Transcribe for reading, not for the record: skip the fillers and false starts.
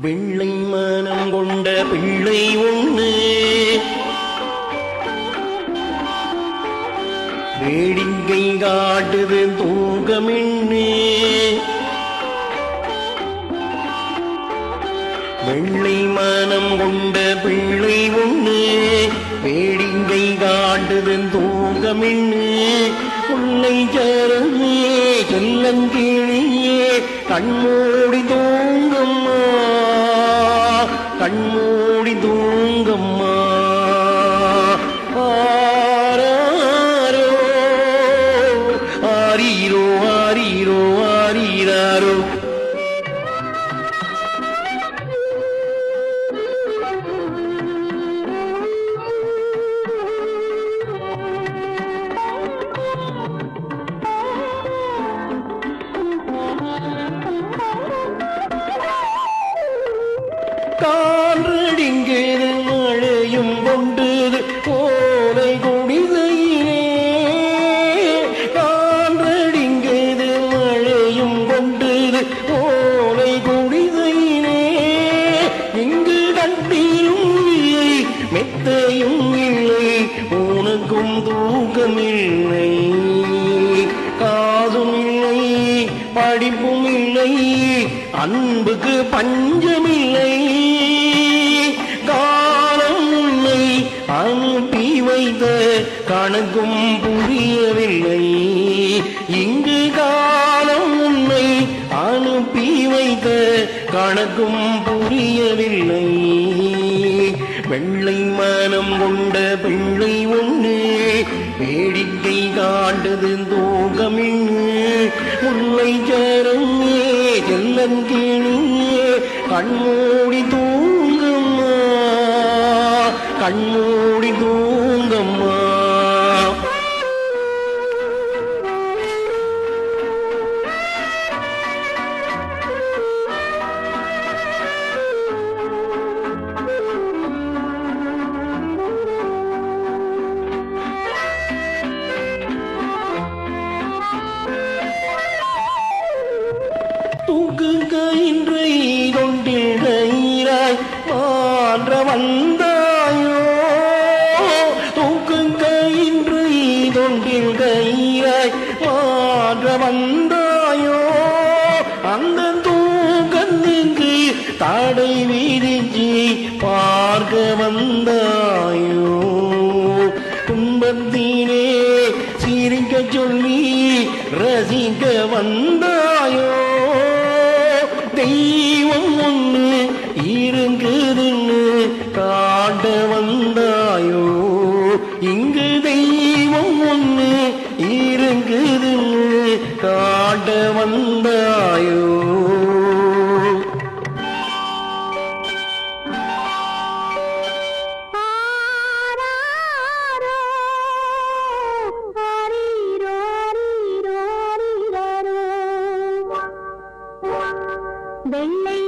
வெள்ளை மனம் கொண்ட பிள்ளை ஒண்ணு வேடிக்கை காட்டுது தூக்கமின்னு. வெள்ளை மனம் கொண்ட பிள்ளை ஒண்ணு வேடிக்கை காட்டுது தூக்கமின்னு. முல்லை சரமே செல்லங்கிழியே கண்மூடி தூங்கம்மா, கண்மூடி தூங்கம்மா. ஆராரோ ஆரீரோ ஆரீரோ ஆரீராரோ. கான்றடிங்கிறது மழையும் கொண்டது கோலை குடிசையிலே. கான்றடிங்கிறது மழையும் கொண்டது கோலை குடிசையிலே. இங்கு கட்டியும் இல்லை மெத்தையும் இல்லை உனக்கும் தூக்கமில்லை. காதும் இல்லை படிப்பும் இல்லை அன்புக்கு பஞ்சமில்லை. காலம் உன்னை அனுப்பி வைத்த கணக்கும் புரியவில்லை. இங்கு காலம் உன்னை அனுப்பி வைத்த கணக்கும் புரியவில்லை. வெள்ளை மனம் கொண்ட பிள்ளை ஒண்ணு வேடிக்கை காண்டது தூக்கமின்னு. முல்லை சரமே செல்லங்கிழியே கண்மூடி தூங்கம்மா, கண்மூடி தூங்கம்மா. தூக்குகின்றை கொண்டில் கயிறாய் மாற்ற வந்தாயோ. தூக்குகின்றை கொண்டில் கயிறாய் மாற்ற வந்தாயோ. அந்த தூக்கத்துக்கு தடை விதிச்சு பார்க்க வந்தாயோ. துன்பத்தினே சிரிக்க சொல்லி ரசிக்க வந்தாயோ. தெய்வம் ஒண்ணு இருக்குதுன்னு காட்ட வந்தாயோ. இங்கு தெய்வம் ஒண்ணு இருக்குதுன்னு காட்ட வந்தாயோ. வெள்ளை